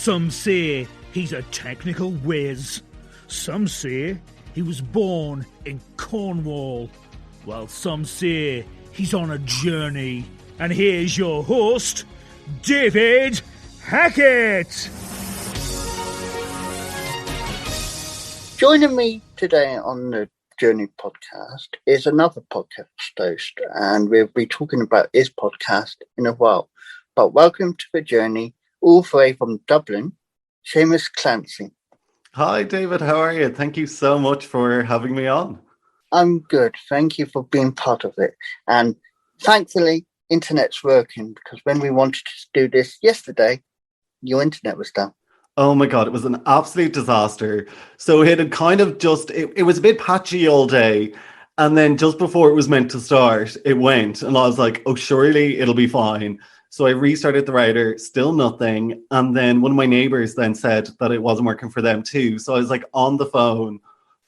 Some say he's a technical whiz. Some say he was born in Cornwall. While some say he's on a journey. And here's your host, David Hackett. Joining me today on the Journey podcast is another podcast host, and we'll be talking about his podcast in a while. But welcome to the Journey, all the way from Dublin, Seamus Clancy. Hi, David. How are you? Thank you so much for having me on. I'm good. Thank you for being part of it. And thankfully, internet's working, because when we wanted to do this yesterday, your internet was down. Oh my God, it was an absolute disaster. So it had kind of just, it was a bit patchy all day. And then just before it was meant to start, it went. And I was like, oh, surely it'll be fine. So I restarted the router, still nothing. And then one of my neighbors then said that it wasn't working for them too. So I was like on the phone.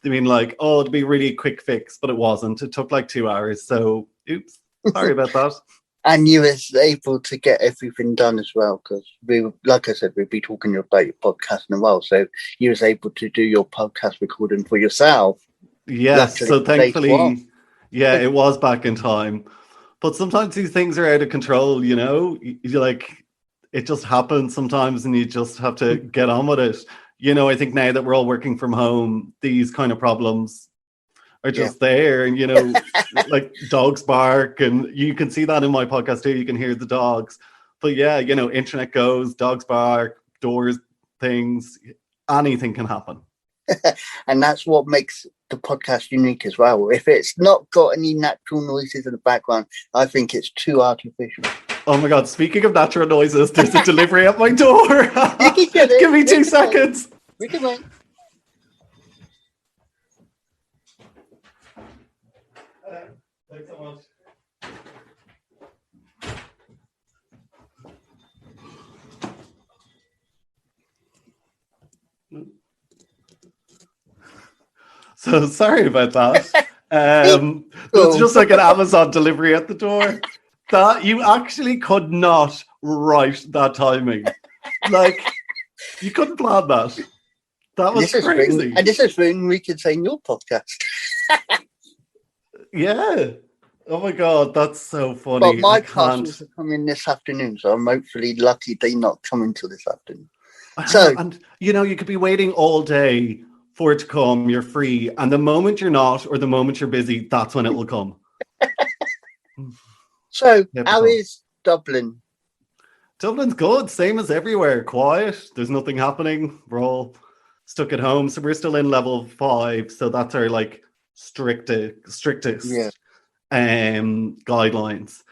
They mean like, oh, it'll be really a quick fix, but it wasn't. It took like 2 hours. So oops, sorry about that. And you was able to get everything done as well, because like I said, we'll be talking about your podcast in a while. So you was able to do your podcast recording for yourself. Yes, so thankfully, yeah, it was back in time. But sometimes these things are out of control, you know? You like, it just happens sometimes and you just have to get on with it. You know, I think now that we're all working from home, these kind of problems are just there. And, you know, like dogs bark, and you can see that in my podcast too. You can hear the dogs. But yeah, you know, internet goes, dogs bark, doors, things, anything can happen. And that's what makes the podcast unique as well. If it's not got any natural noises in the background, I think it's too artificial. Oh my God, speaking of natural noises, there's a delivery at my door. Give me 2 seconds. We can wait. Thanks so much. So sorry about that. It's just like an Amazon delivery at the door. That you actually could not write that timing. Like, you couldn't plan that. That was crazy. And this is when we could say in your podcast. Yeah. Oh my God, that's so funny. But my parcels are coming this afternoon, so I'm hopefully lucky they're not coming till this afternoon. So, and you know, you could be waiting all day for it to come. You're free, and the moment you're not, or the moment you're busy, that's when it will come. So, how is Dublin? Dublin's good, same as everywhere. Quiet. There's nothing happening. We're all stuck at home, so we're still in level 5. So that's our like strictest guidelines.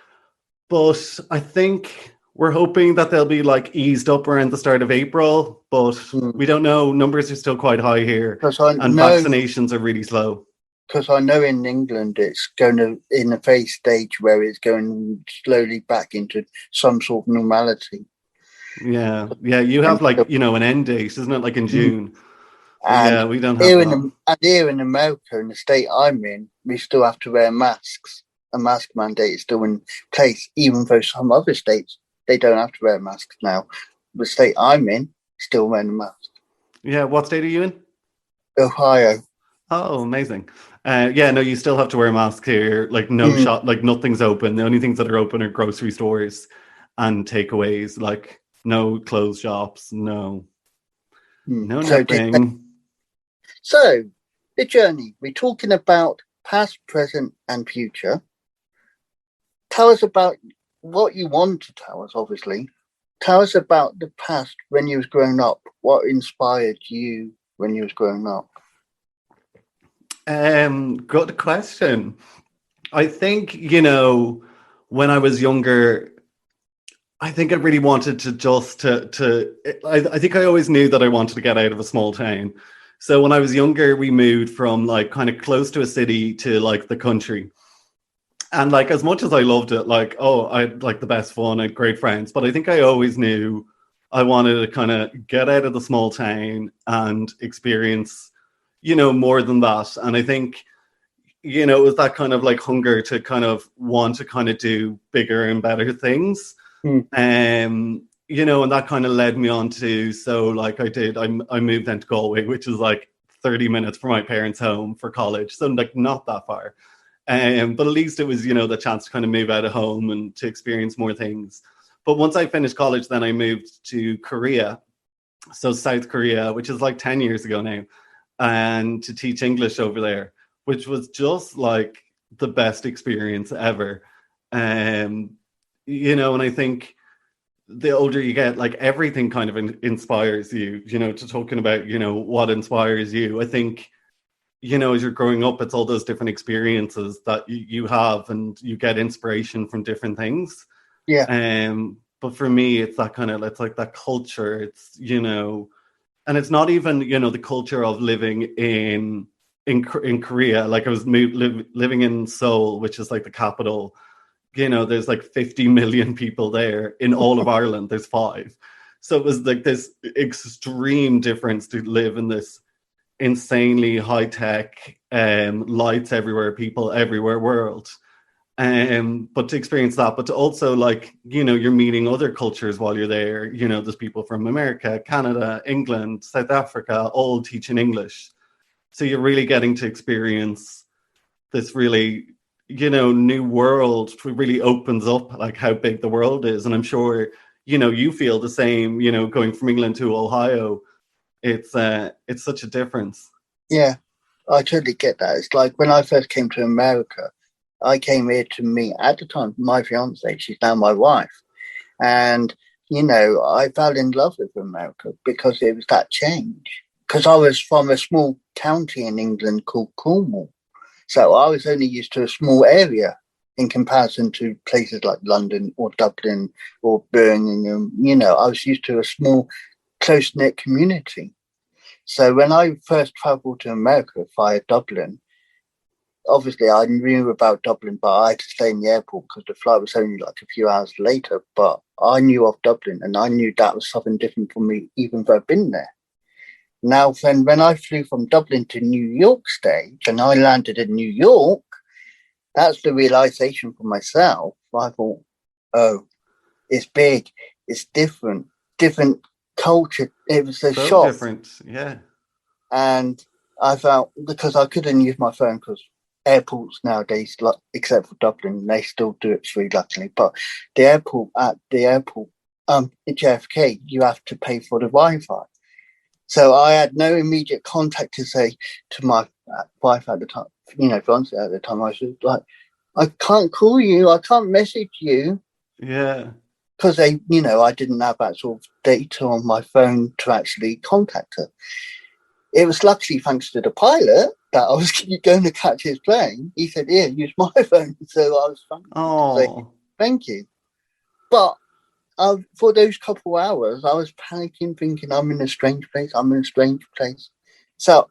But I think we're hoping that they'll be like eased up around the start of April, but we don't know. Numbers are still quite high here, and vaccinations are really slow. Because I know in England it's going to in a phase stage where it's going slowly back into some sort of normality. Yeah. You have like, you know, an end date, isn't it? Like in June. And yeah, we don't have that. And here in America, in the state I'm in, we still have to wear masks. A mask mandate is still in place, even though some other states, they don't have to wear masks now. The state I'm in, still wearing a mask. Yeah, what state are you in? Ohio. Oh, amazing. You still have to wear a mask here. Like no shop, like nothing's open. The only things that are open are grocery stores and takeaways. Like no clothes shops, no nothing. So, the journey. We're talking about past, present, and future. Tell us about what you want to tell us, obviously. Tell us about the past when you was growing up. What inspired you when you was growing up? Good question. I think, you know, when I was younger, I think I really wanted to I think I always knew that I wanted to get out of a small town. So when I was younger, we moved from like kind of close to a city to like the country. And like, as much as I loved it, like, I had like the best fun, I had great friends, but I think I always knew I wanted to kind of get out of the small town and experience, you know, more than that. And I think, you know, it was that kind of like hunger to kind of want to kind of do bigger and better things. and that kind of led me on to, so like I moved then to Galway, which is like 30 minutes from my parents' home for college. So like not that far. But at least it was, the chance to kind of move out of home and to experience more things. But once I finished college, then I moved to Korea. So South Korea, which is like 10 years ago now, and to teach English over there, which was just like the best experience ever. And I think the older you get, like everything kind of inspires you, to talking about, what inspires you. I think, as you're growing up, it's all those different experiences that you have, and you get inspiration from different things. Yeah. But for me, it's that kind of, it's like that culture. It's, and it's not even, the culture of living in Korea. Like I was living in Seoul, which is like the capital. There's like 50 million people there. In all of Ireland, there's 5. So it was like this extreme difference to live in this insanely high tech, lights everywhere, people everywhere world. But to experience that, but to also like, you're meeting other cultures while you're there. There's people from America, Canada, England, South Africa, all teaching English. So you're really getting to experience this really, new world. It really opens up like how big the world is. And I'm sure, you feel the same, going from England to Ohio. It's such a difference. Yeah, I totally get that. It's like when I first came to America, I came here to meet, at the time, my fiance. She's now my wife. And, I fell in love with America because it was that change. Because I was from a small county in England called Cornwall. So I was only used to a small area in comparison to places like London or Dublin or Birmingham. I was used to a small, close-knit community. So when I first travelled to America via Dublin, obviously I knew about Dublin, but I had to stay in the airport because the flight was only like a few hours later. But I knew of Dublin, and I knew that was something different for me, even though I've been there. Now, when I flew from Dublin to New York stage and I landed in New York, that's the realization for myself. I thought, oh, it's big, it's different culture. It was a so shock. Different, yeah. And I felt, because I couldn't use my phone because airports nowadays, like, except for Dublin, they still do it free, luckily. But at the airport, in JFK, you have to pay for the Wi-Fi. So I had no immediate contact to say to my wife at the time, fiance at the time. I was like, I can't call you, I can't message you. Yeah. Because I didn't have that sort of data on my phone to actually contact her. It was luckily thanks to the pilot that I was going to catch his plane. He said, "Here, use my phone." So I was thankful to say, "Thank you." But for those couple hours, I was panicking, thinking, I'm in a strange place. So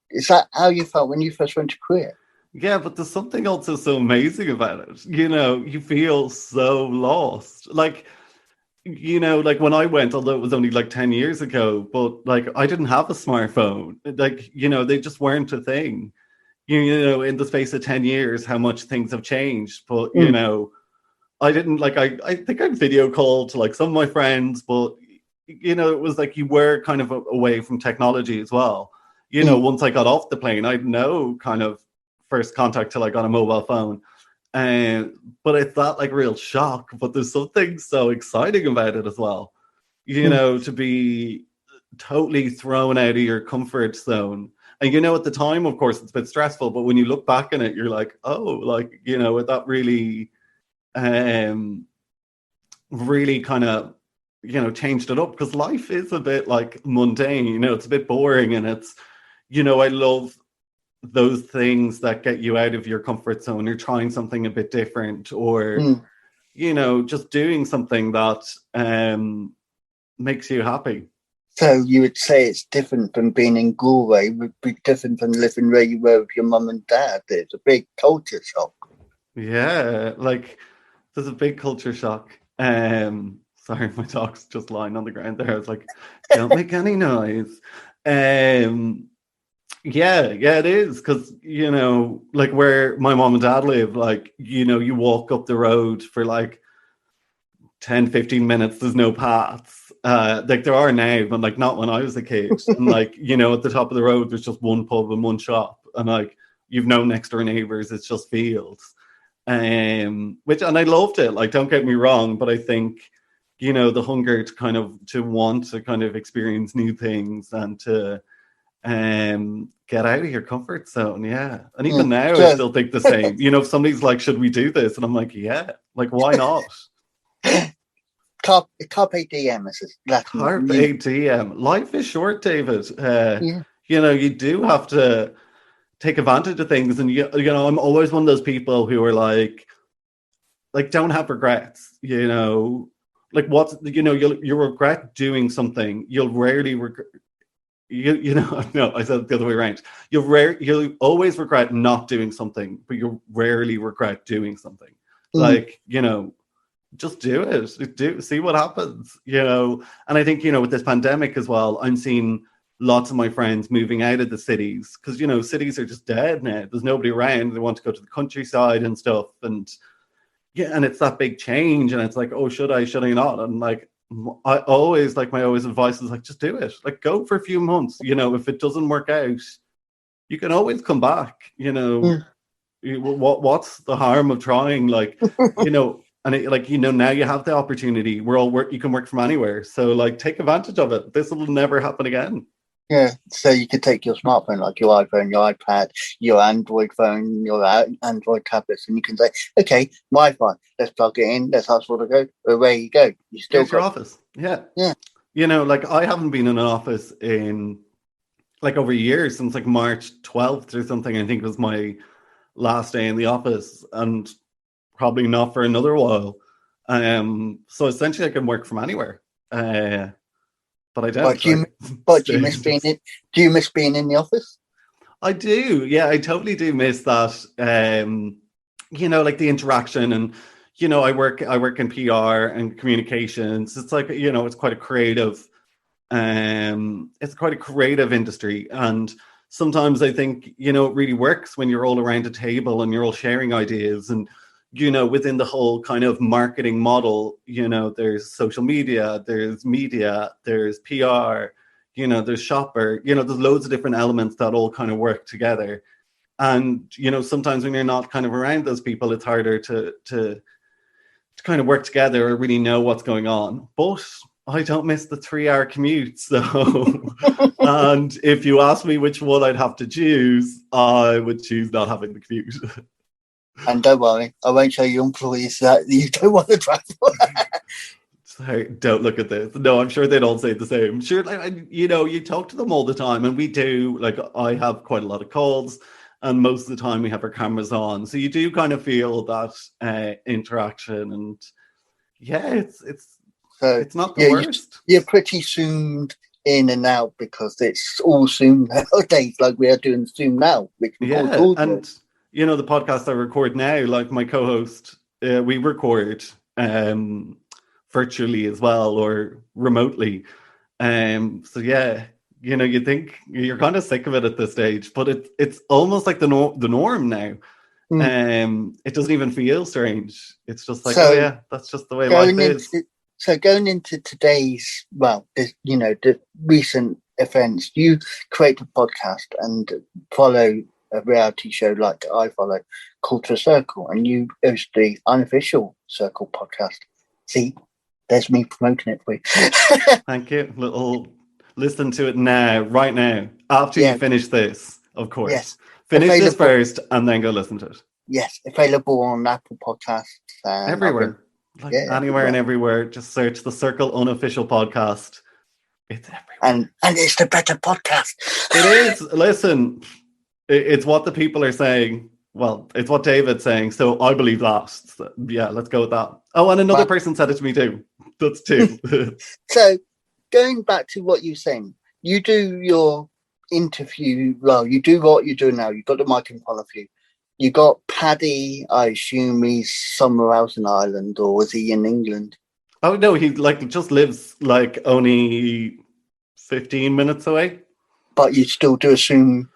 is that how you felt when you first went to Korea? Yeah, but there's something also so amazing about it. You feel so lost. Like, like when I went, although it was only like 10 years ago, but like I didn't have a smartphone. Like, they just weren't a thing. In the space of 10 years, how much things have changed. But, I didn't like, I think I video called to like some of my friends, but, it was like you were kind of away from technology as well. Once I got off the plane, I had no kind of first contact till I got a mobile phone. But it's that like real shock, but there's something so exciting about it as well. To be totally thrown out of your comfort zone. And at the time, of course, it's a bit stressful, but when you look back on it, you're like, oh, like, that really really kind of, changed it up, because life is a bit like mundane, it's a bit boring, and it's, I love those things that get you out of your comfort zone. You're trying something a bit different, or, just doing something that makes you happy. So you would say it's different from being in Galway, would be different from living where you were with your mum and dad. There's a big culture shock. Yeah, like there's a big culture shock. Sorry, my dog's just lying on the ground there. I was like, don't make any noise. Yeah, it is, because like where my mom and dad live, like you walk up the road for like 10, 15 minutes, there's no paths. Like there are now, but like not when I was a kid. And like, you know, at the top of the road, there's just one pub and one shop. And like, you've no next door neighbors, it's just fields. And I loved it. Like, don't get me wrong, but I think, you know, the hunger to want to kind of experience new things and to get out of your comfort zone. Yeah. And even now, I still think the same. You know, if somebody's like, should we do this? And I'm like, yeah, like, why not? Carpe diem. Carpe diem. Life is short, David. You know, you do have to take advantage of things. And, you know, I'm always one of those people who are like don't have regrets, you know. Like, you'll regret doing something. You'll rarely regret. You know, no, I said it the other way around. You'll always regret not doing something, but you'll rarely regret doing something. Like, you know, just do it. See what happens, you know. And I think, you know, with this pandemic as well, I'm seeing lots of my friends moving out of the cities because, you know, cities are just dead now. There's nobody around. They want to go to the countryside and stuff. And yeah, and it's that big change. And it's like, oh, should I not? And like, my always advice is like, just do it. Like, go for a few months. You know, if it doesn't work out, you can always come back. You know, what's the harm of trying? Like, you know, and like, you know, now you have the opportunity. You can work from anywhere. So like, take advantage of it. This will never happen again. Yeah, so you could take your smartphone, like your iPhone, your iPad, your Android phone, your Android tablets, and you can say, okay, Wi-Fi, let's plug it in, let's ask for the code, away you go. You still got your office. Yeah. Yeah. You know, like, I haven't been in an office in like over years, since like March 12th or something. I think was my last day in the office, and probably not for another while. So essentially I can work from anywhere. But I don't. Do you miss being in? Do you miss being in the office? I do. Yeah, I totally do miss that. You know, like the interaction, and you know, I work in PR and communications. It's like, you know, it's quite a creative. It's quite a creative industry, and sometimes I think, you know, it really works when you're all around a table and you're all sharing ideas. And you know, within the whole kind of marketing model, you know, there's social media, there's media, there's PR, you know, there's shopper, you know, there's loads of different elements that all kind of work together. And, you know, sometimes when you're not kind of around those people, it's harder to kind of work together or really know what's going on. But I don't miss the 3-hour commute. So, and if you ask me which one I'd have to choose, I would choose not having the commute. And don't worry, I won't show your employees that you don't want to travel. Sorry, don't look at this. No, I'm sure they'd all say the same. Sure, like, you know, you talk to them all the time, and we do. Like, I have quite a lot of calls, and most of the time we have our cameras on, so you do kind of feel that interaction. And yeah, it's not the worst. You're pretty zoomed in and out because it's all Zoom nowadays. Like, we are doing Zoom now, which and. You know, the podcast I record now, like my co-host, we record virtually as well, or remotely. So yeah, you know, you think you're kind of sick of it at this stage, but it's almost like the norm now. It doesn't even feel strange. It's just like, oh yeah, that's just the way life is. So going into today's, you know, the recent events, you create a podcast and follow a reality show like I follow called The Circle, and you host the Unofficial Circle podcast. See, there's me promoting it for you. Thank you. Listen to it now, right now, after you finish this, of course. Yes. Finish this first and then go listen to it. Yes, available on Apple Podcasts. Everywhere. Anywhere and everywhere. Just search The Circle Unofficial Podcast. It's everywhere. And it's the better podcast. It is. Listen. It's what the people are saying. Well, it's what David's saying. So I believe that. So, yeah, let's go with that. Oh, and another person said it to me too. That's two. So going back to what you're saying, you do your interview. Well, you do what you do now. You've got the mic in front of you. You got Paddy. I assume he's somewhere else in Ireland, or is he in England? Oh, no, he just lives only 15 minutes away. But you still do assume...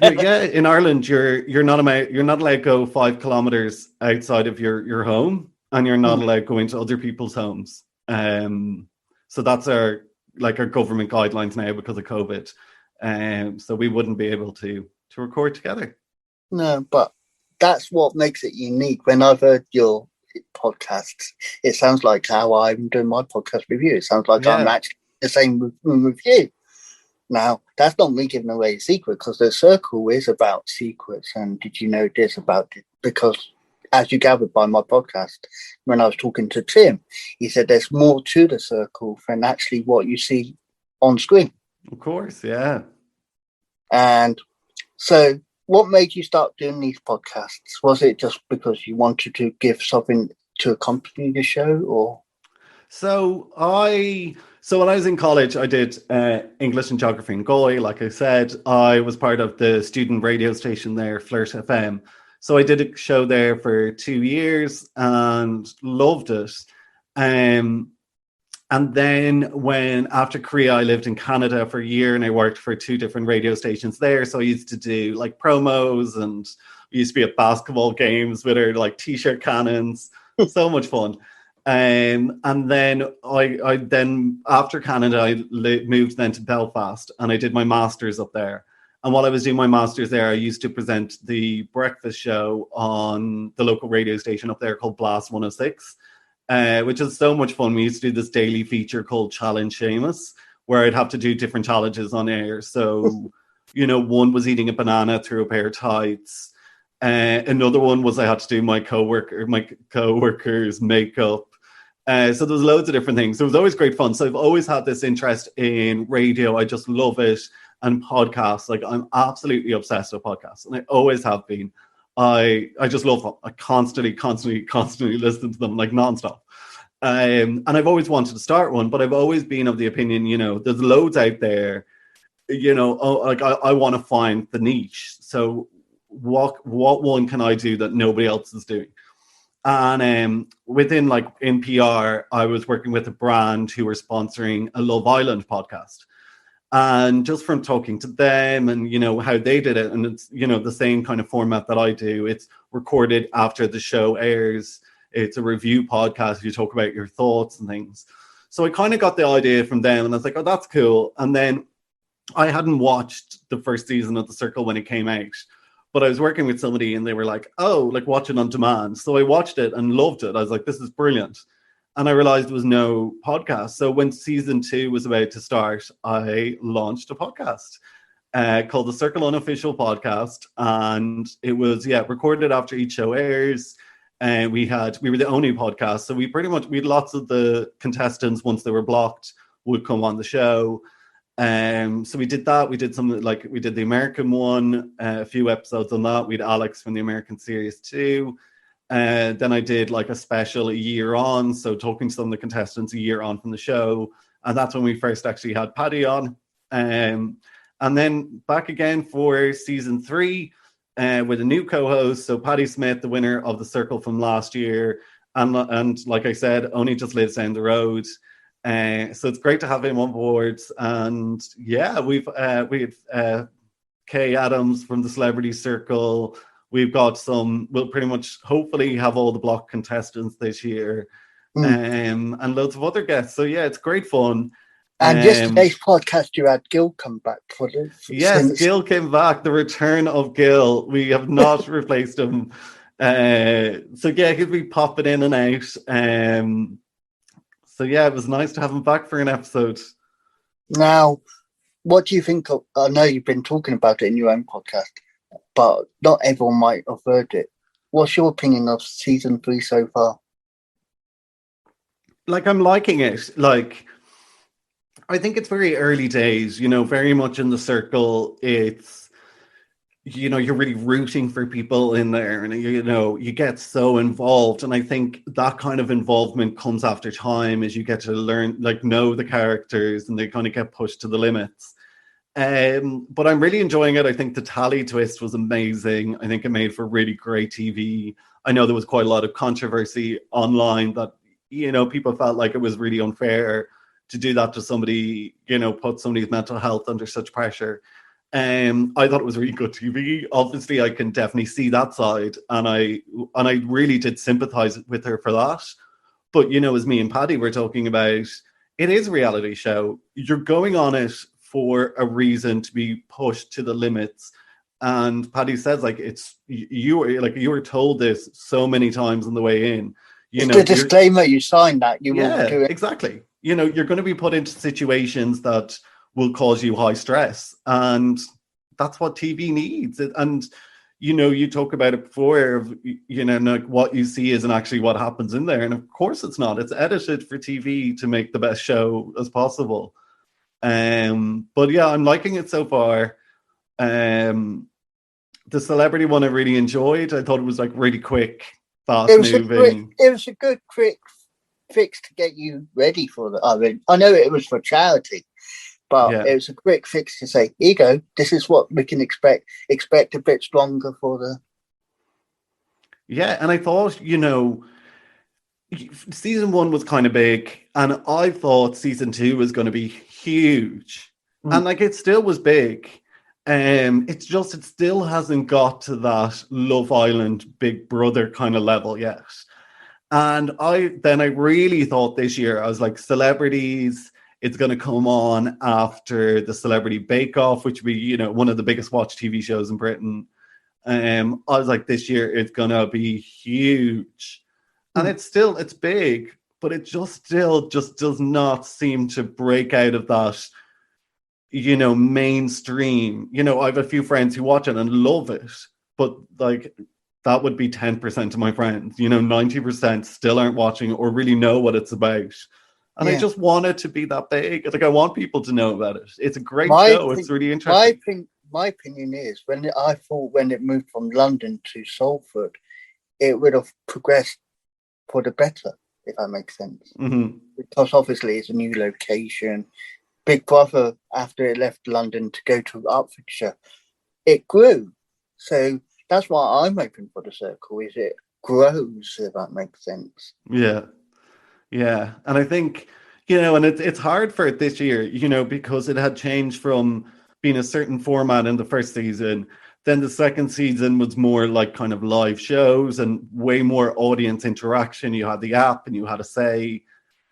Yeah, in Ireland, you're not allowed to go 5 kilometers outside of your home. and you're not allowed to go into other people's homes. So that's our government guidelines now because of COVID. So we wouldn't be able to record together. No, but that's what makes it unique. When I've heard your podcasts, it sounds like how I'm doing my podcast with you. It sounds like I'm actually in the same room with you. Now, that's not me giving away a secret, because the circle is about secrets. And did you know this about it? Because as you gathered by my podcast, when I was talking to Tim, he said there's more to the circle than actually what you see on screen. Of course, yeah. And so what made you start doing these podcasts? Was it just because you wanted to give something to accompany the show, or? So when I was in college, I did English and Geography in Galway. Like I said, I was part of the student radio station there, Flirt FM. So I did a show there for 2 years and loved it. And then after Korea, I lived in Canada for a year and I worked for 2 different radio stations there. So I used to do like promos, and we used to be at basketball games with our like t-shirt cannons. So much fun. And then I then after Canada, I moved then to Belfast and I did my master's up there. And while I was doing my master's there, I used to present the breakfast show on the local radio station up there called Blast 106. Which is so much fun. We used to do this daily feature called Challenge Seamus, where I'd have to do different challenges on air. So, one was eating a banana through a pair of tights. Another one was I had to do my coworker's makeup. So there was loads of different things. So it was always great fun. So I've always had this interest in radio. I just love it. And podcasts, like I'm absolutely obsessed with podcasts, and I always have been. I just love them. I constantly listen to them like nonstop. And I've always wanted to start one, but I've always been of the opinion, there's loads out there, I want to find the niche. So what one can I do that nobody else is doing? And within like NPR, I was working with a brand who were sponsoring a Love Island podcast. And just from talking to them and, how they did it, and it's, the same kind of format that I do, it's recorded after the show airs. It's a review podcast. You talk about your thoughts and things. So I kind of got the idea from them and I was like, oh, that's cool. And then I hadn't watched the first season of The Circle when it came out, but I was working with somebody and they were like, oh, like watch it on demand. So I watched it and loved it. I was like, this is brilliant. And I realized there was no podcast. So when season 2 was about to start, I launched a podcast called the Circle Unofficial Podcast. And it was, recorded after each show airs. And we were the only podcast. So we had lots of the contestants, once they were blocked, would come on the show. So we did that. We did we did the American one, a few episodes on that. We had Alex from the American series too. Then I did like a special a year on, so talking to some of the contestants a year on from the show, and that's when we first actually had Paddy on. And then back again for season 3 with a new co-host, so Paddy Smith, the winner of The Circle from last year, and like I said, only just lives down the road. So it's great to have him on board. And we've Kay Adams from the Celebrity Circle. We've got we'll pretty much hopefully have all the block contestants this year, and loads of other guests. So it's great fun. And yesterday's podcast, you had Gil come back for this. Yes, Gil came back. The return of Gil. We have not replaced him. He'll be popping in and out. It was nice to have him back for an episode. Now, what do you think of? I know you've been talking about it in your own podcast, but not everyone might have heard it. What's your opinion of season 3 so far? I'm liking it. I think it's very early days, very much in The Circle. It's, you're really rooting for people in there and, you get so involved. And I think that kind of involvement comes after time as you get to learn, know the characters and they kind of get pushed to the limits. But I'm really enjoying it. I think the tally twist was amazing. I think it made for really great TV. I know there was quite a lot of controversy online that, people felt like it was really unfair to do that to somebody, put somebody's mental health under such pressure. I thought it was really good TV. Obviously, I can definitely see that side, and I really did sympathise with her for that. But as me and Paddy were talking about, it is a reality show. You're going on it for a reason, to be pushed to the limits. And Paddy says, like, it's you were told this so many times on the way in. It's the disclaimer you signed that you will do it. Exactly. You're going to be put into situations that will cause you high stress, and that's what TV needs. And you talk about it before, like what you see isn't actually what happens in there, and of course it's not. It's edited for TV to make the best show as possible. But yeah, I'm liking it so far. The celebrity one I really enjoyed. I thought it was like really quick, fast moving. It was a good quick fix to get you ready for the. I know it was for charity, but it was a quick fix to say, here you go, this is what we can expect. Expect a bit stronger for the... Yeah, and I thought, season 1 was kind of big, and I thought season 2 was going to be huge. And like, it still was big. It's just, it still hasn't got to that Love Island Big Brother kind of level yet. And I really thought this year, I was like, celebrities... It's going to come on after the Celebrity Bake Off, which will be, one of the biggest watched TV shows in Britain. I was like, this year it's going to be huge. And it's big, but it still does not seem to break out of that, mainstream. I have a few friends who watch it and love it, but like, that would be 10% of my friends. 90% still aren't watching or really know what it's about. And I just want it to be that big. Like, I want people to know about it. It's a great show. It's really interesting. My opinion is, when it moved from London to Salford, it would have progressed for the better, if that makes sense. Mm-hmm. Because obviously it's a new location. Big Brother, after it left London to go to Hertfordshire, it grew. So that's why I'm hoping for the Circle, is it grows, if that makes sense. Yeah. Yeah, and I think, and it's hard for it this year, because it had changed from being a certain format in the first season. Then the second season was more like kind of live shows and way more audience interaction. You had the app and you had a say.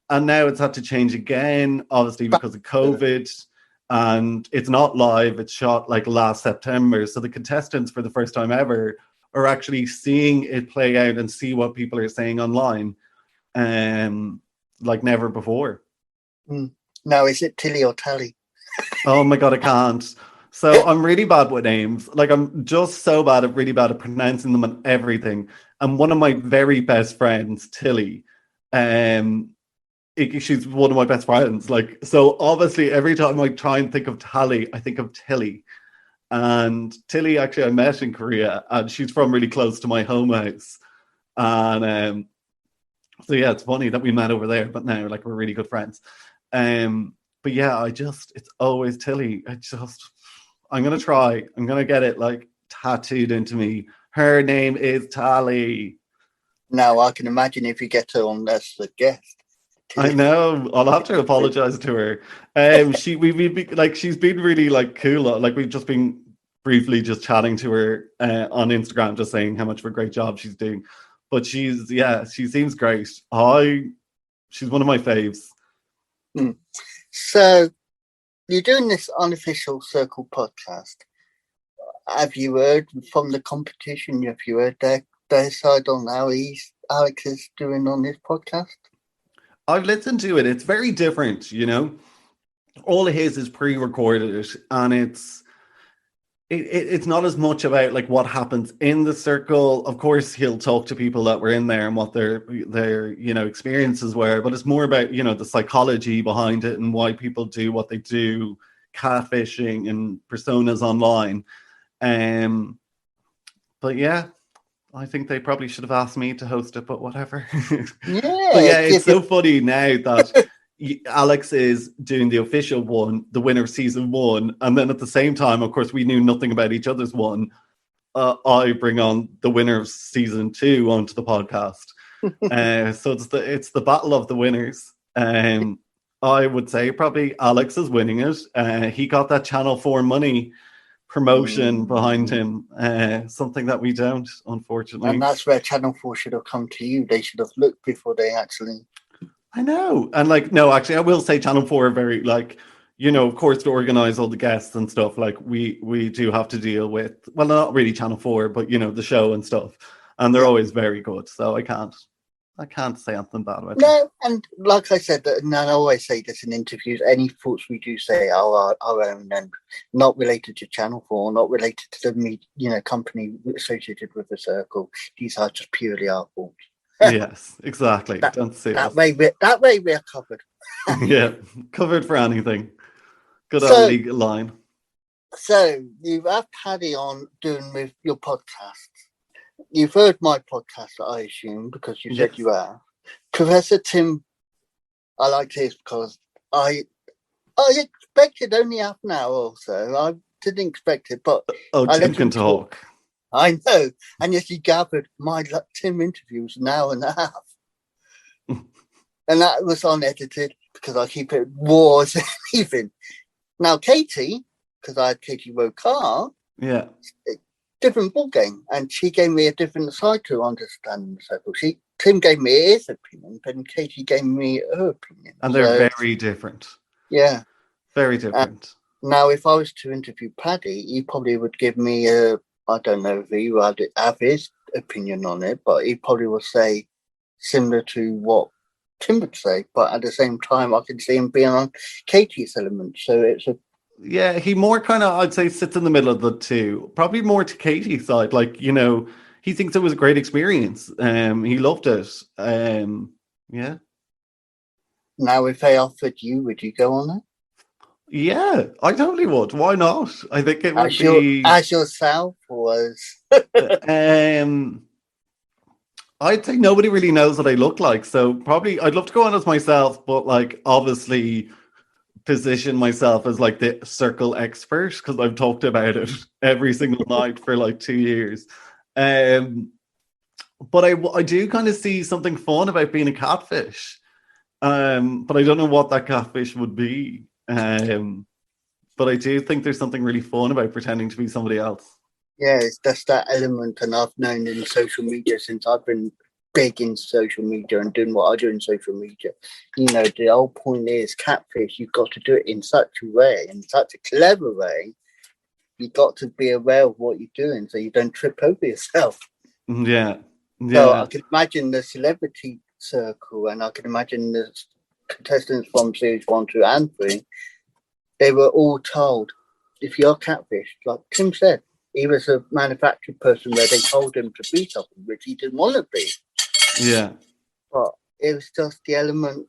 And now it's had to change again, obviously, because of COVID. And it's not live. It's shot like last September. So the contestants, for the first time ever, are actually seeing it play out and see what people are saying online. Like never before. Now, is it Tilly or Tally? Oh my God, I can't. So I'm really bad with names. Like, I'm just really bad at pronouncing them and everything. And one of my very best friends, Tilly, she's one of my best friends. Like, so obviously every time I try and think of Tally, I think of Tilly. And Tilly, actually, I met in Korea, and she's from really close to my home house. And so yeah, it's funny that we met over there, but now like we're really good friends. But yeah, it's always Tilly. I'm gonna try. I'm gonna get it like tattooed into me. Her name is Tally. Now I can imagine if you get her on as a guest. I know. I'll have to apologize to her. She's been really like cool. Like, we've just been briefly just chatting to her on Instagram, just saying how much of a great job she's doing. But she seems great. She's one of my faves. So you're doing this Unofficial Circle podcast. Have you heard from the competition? Have you heard their side on how Alex is doing on this podcast? I've listened to it. It's very different, All of his is pre-recorded, and it's not as much about like what happens in the circle. Of course, he'll talk to people that were in there and what their experiences were, but it's more about the psychology behind it and why people do what they do, catfishing and personas online. But yeah, I think they probably should have asked me to host it, but whatever. Yeah, it's so funny now that Alex is doing the official one, the winner of season 1, and then at the same time, of course, we knew nothing about each other's one. I bring on the winner of season 2 onto the podcast. So it's the battle of the winners. I would say probably Alex is winning it. He got that Channel 4 money promotion behind him, something that we don't, unfortunately. And that's where Channel 4 should have come to you. They should have looked before they actually... I know. And like, no, actually, I will say Channel 4 are very, like, you know, of course, to organize all the guests and stuff, like we do have to deal with, well, not really Channel 4, but, you know, the show and stuff. And they're always very good. So I can't say anything bad about it. No, and like I said, and I always say this in interviews, any thoughts we do say are our own and not related to Channel 4, not related to the company associated with the Circle. These are just purely our thoughts. Yes, exactly. Don't say that way we're covered. Yeah, covered for anything. Good old legal line. So you have Paddy on doing with your podcast. You've heard my podcast, I assume, because you said you have. Professor Tim, I like his because I expected only half an hour or so. I didn't expect it, but Tim can talk. I know, and yet he gathered my Tim interviews an hour and a half, and that was unedited because I keep it raw as even. Now Katie, because I had Katie Rokar, different ball game, and she gave me a different side to understand the Circle. Tim gave me his opinion, but Katie gave me her opinion, and they're very different. Yeah, very different. Now, if I was to interview Paddy, he probably would give me I don't know if he would have his opinion on it, but he probably would say similar to what Tim would say. But at the same time, I can see him being on Katie's element. So it's a... Yeah, he more kind of, I'd say, sits in the middle of the two. Probably more to Katie's side. Like, you know, he thinks it was a great experience. He loved it. Yeah. Now, if they offered you, would you go on it? Yeah, I totally would. Why not? I think it would be... As yourself was... I'd say nobody really knows what I look like. So probably I'd love to go on as myself, but like obviously position myself as like the Circle expert because I've talked about it every single night for like 2 years. But I do kind of see something fun about being a catfish. But I don't know what that catfish would be. But I do think there's something really fun about pretending to be somebody else. Yeah, it's just that element, and I've known in social media since I've been big in social media and doing what I do in social media. You know, the whole point is catfish, you've got to do it in such a way, in such a clever way. You've got to be aware of what you're doing so you don't trip over yourself. Yeah. So I can imagine the celebrity circle, and I can imagine the contestants from series 1, 2, and 3. They were all told, if you're catfish, like Tim said, he was a manufactured person where they told him to be something which he didn't want to be. Yeah. But it was just the element,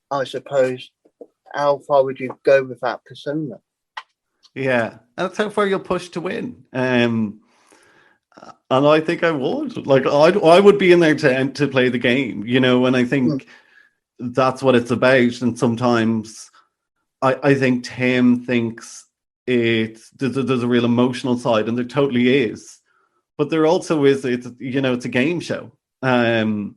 I suppose, how far would you go with that persona? Yeah, and that's how far you'll push to win. And I think I would. Like, I would be in there to play the game, you know, and I think that's what it's about. And sometimes I think Tim thinks there's a real emotional side, and there totally is. But there also is, it's a game show. And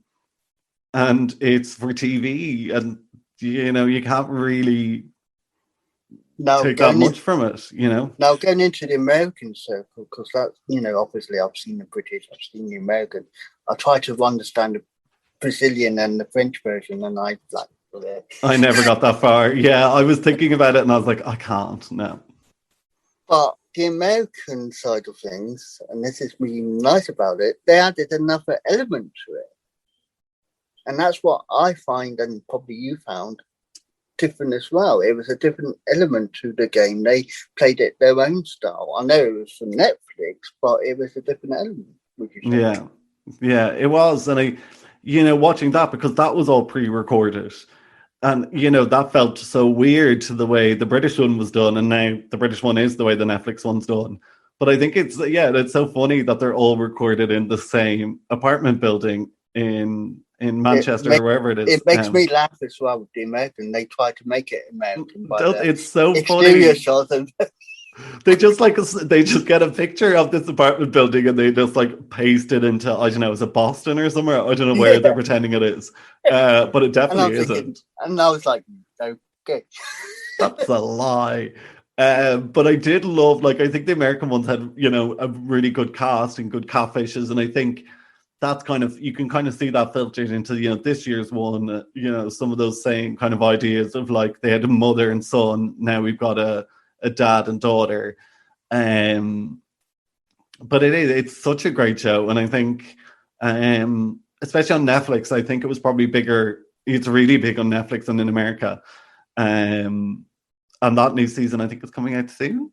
it's for TV, and, you know, you can't really take that much from it, you know. Now, going into the American circle, because that, you know, obviously I've seen the British, I've seen the American. I try to understand the Brazilian and the French version, and I never got that far. Yeah, I was thinking about it, and I was like, I can't, no. But the American side of things, and this is really nice about it, they added another element to it. And that's what I find, and probably you found, different as well. It was a different element to the game. They played it their own style. I know it was from Netflix, but it was a different element, would you say? Yeah, it was. And watching that, because that was all pre-recorded. And, you know, that felt so weird to the way the British one was done. And now the British one is the way the Netflix one's done. But I think it's so funny that they're all recorded in the same apartment building in Manchester or wherever it is. It makes me laugh as well with the American. They try to make it American. It's so funny. They just get a picture of this apartment building and they just like paste it into, I don't know, is it Boston or somewhere? I don't know where they're pretending it is. But it definitely isn't. And I was like, okay. That's a lie. But I did love, like, I think the American ones had, a really good cast and good catfishes. And I think that's kind of, you can kind of see that filtered into, this year's one, some of those same kind of ideas of like, they had a mother and son. Now we've got a dad and daughter. But it's such a great show. And I think, especially on Netflix, I think it was probably bigger. It's really big on Netflix and in America. And that new season, I think, is coming out soon.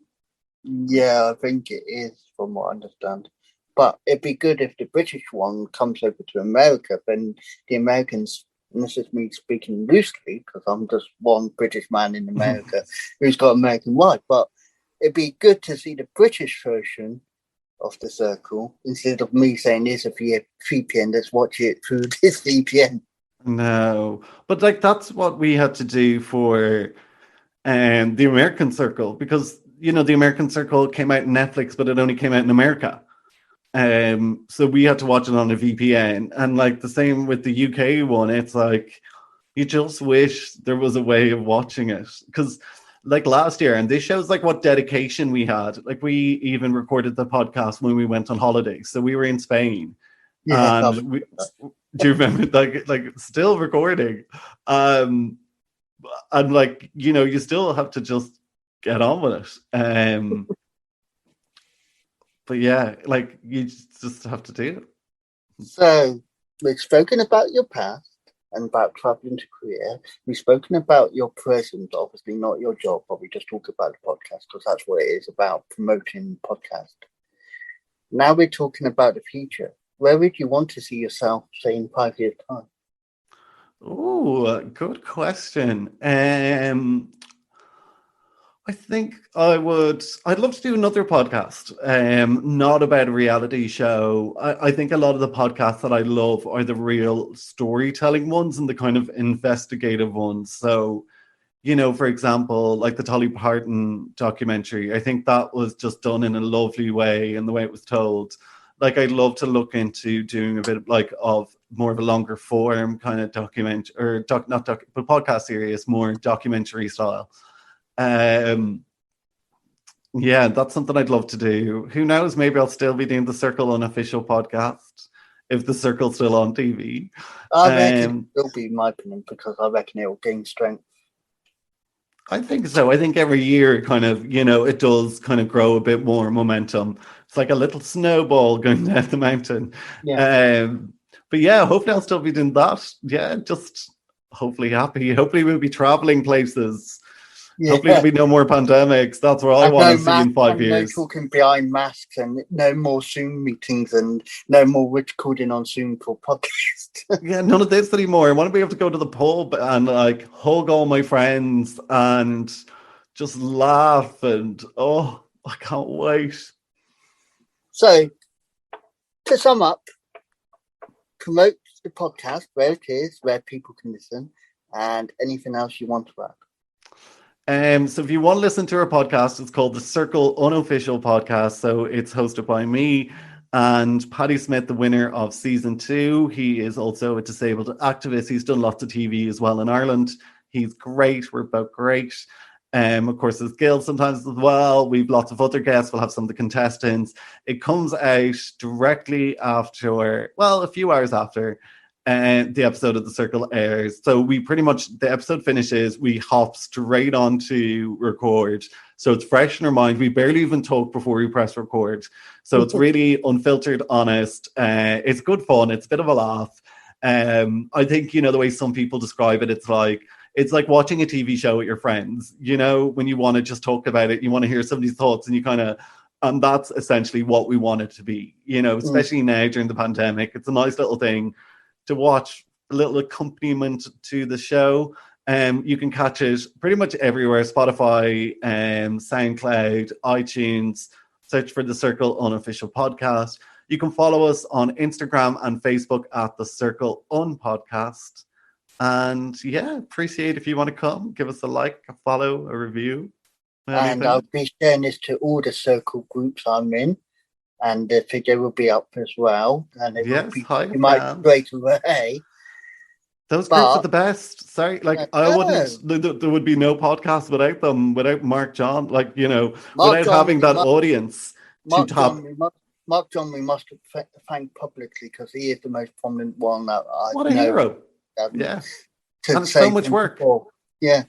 Yeah, I think it is, from what I understand. But it'd be good if the British one comes over to America, then the Americans, and this is me speaking loosely, because I'm just one British man in America who's got American wife, but it'd be good to see the British version of the Circle, instead of me saying this via VPN, let's watch it through this VPN. No, but like that's what we had to do for the American Circle, because the American Circle came out in Netflix, but it only came out in America. So we had to watch it on a VPN, and like the same with the UK one. It's like you just wish there was a way of watching it, because like last year, and this shows like what dedication we had. Like we even recorded the podcast when we went on holiday, so we were in Spain. Yeah, and do you remember like still recording? And like you still have to just get on with it. But yeah, like you just have to do it. So we've spoken about your past and about traveling to Korea. We've spoken about your present, obviously not your job, but we just talk about the podcast because that's what it is about, promoting podcast. Now we're talking about the future. Where would you want to see yourself, say, in 5 years' time? Oh, good question. I think I'd love to do another podcast, not about a reality show. I think a lot of the podcasts that I love are the real storytelling ones and the kind of investigative ones. So, for example, like the Dolly Parton documentary, I think that was just done in a lovely way, and the way it was told. Like, I'd love to look into doing a bit of more of a longer form kind of document, or but podcast series, more documentary style. Yeah, that's something I'd love to do. Who knows? Maybe I'll still be doing the Circle Unofficial Podcast if the Circle's still on TV. I reckon it'll be my opinion, because I reckon it will gain strength. I think so. I think every year kind of, it does kind of grow a bit more momentum. It's like a little snowball going down the mountain. Yeah. But yeah, hopefully I'll still be doing that. Yeah, just hopefully happy. Hopefully we'll be traveling places. Yeah. Hopefully there'll be no more pandemics. That's what I want to see in 5 years. No talking behind masks, and no more Zoom meetings, and no more recording on Zoom for podcasts. Yeah, none of this anymore. I want to be able to go to the pub and like hug all my friends and just laugh, and I can't wait. So, to sum up, promote the podcast where it is, where people can listen, and anything else you want to add. So if you want to listen to our podcast, it's called the Circle Unofficial Podcast. So it's hosted by me and Paddy Smith, the winner of season 2. He is also a disabled activist. He's done lots of TV as well in Ireland. He's great. We're both great. Of course, there's Gil sometimes as well. We've lots of other guests. We'll have some of the contestants. It comes out directly after, a few hours after the episode of The Circle airs. So we pretty much, the episode finishes, we hop straight on to record. So it's fresh in our mind. We barely even talk before we press record. So it's really unfiltered, honest. It's good fun. It's a bit of a laugh. I think, the way some people describe it, it's like watching a TV show with your friends, when you want to just talk about it, you want to hear somebody's thoughts, and that's essentially what we want it to be, especially now during the pandemic. It's a nice little thing to watch, a little accompaniment to the show. You can catch it pretty much everywhere: Spotify, SoundCloud, iTunes. Search for the Circle Unofficial Podcast. You can follow us on Instagram and Facebook at the Circle Unpodcast. And yeah, appreciate if you want to come, give us a like, a follow, a review. Anything. And I'll be sharing this to all the Circle groups I'm in. And the video will be up as well. And it will be, you might straight away. Those groups are But the best. Sorry, like I wouldn't. There would be no podcast without them, without Mark John. Like Mark without John, having that audience to Mark tap. John, Mark John, we must thank publicly because he is the most prominent one that I What a know. hero! Yeah, and it's so much work. Yeah,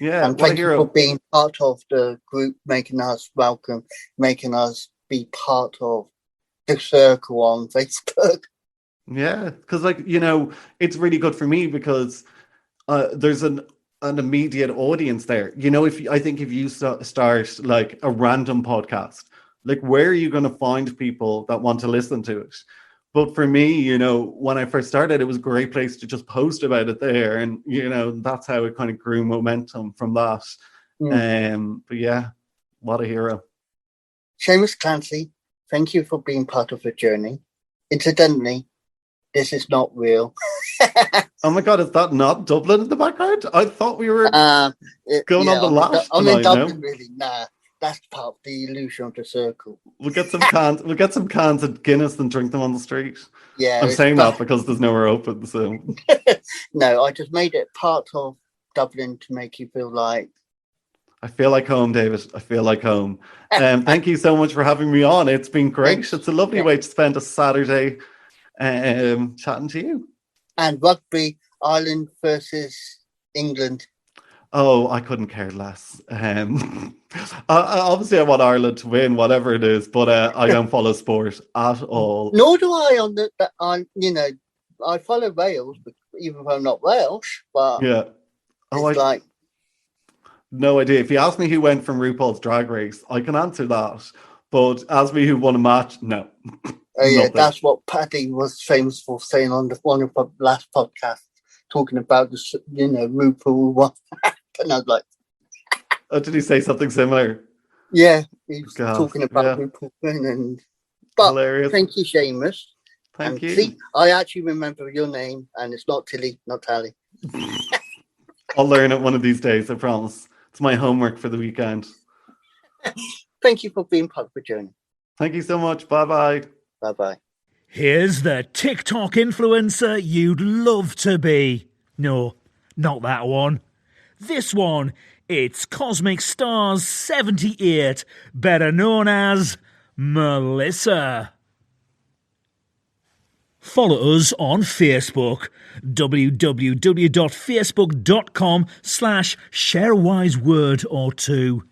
Yeah, and thank you for being part of the group, making us welcome, making us be part of the circle on Facebook. Yeah, because it's really good for me because there's an immediate audience there. I think if you start like a random podcast, like where are you going to find people that want to listen to it? But for me, when I first started, it was a great place to just post about it there, and that's how it kind of grew momentum from that. But yeah, what a hero. Seamus Clancy, thank you for being part of the journey. Incidentally, this is not real. Oh my God, is that not Dublin in the background? I thought we were going on the lash I'm tonight. in Dublin, really. Nah, that's part of the illusion of the circle. We'll get some cans. We'll get some cans of Guinness and drink them on the street. Yeah, I'm saying that because there's nowhere open. So no, I just made it part of Dublin to make you feel like. I feel like home, David. I feel like home. Thank you so much for having me on. It's been great. Thanks. It's a lovely way to spend a Saturday chatting to you. And rugby, Ireland versus England. Oh, I couldn't care less. Obviously, I want Ireland to win, whatever it is, but I don't follow sport at all. Nor do I I follow Wales, even though I'm not Welsh, but yeah. like no idea. If you ask me who went from RuPaul's Drag Race, I can answer that. But ask me who won a match, no. Oh yeah, that's what Paddy was famous for saying on one of the last podcasts, talking about the RuPaul one. And I was like, oh, did he say something similar? Yeah, he was talking about RuPaul, but hilarious. Thank you, Seamus. Thank you. See, I actually remember your name, and it's not Tilly, not Tally. I'll learn it one of these days, I promise. It's my homework for the weekend. Thank you for being part of the journey. Thank you so much. Bye-bye. Bye-bye. Here's the TikTok influencer you'd love to be. No, not that one. This one, it's Cosmic Stars 78, better known as Melissa. Follow us on Facebook, www.facebook.com/shareawiseword or two.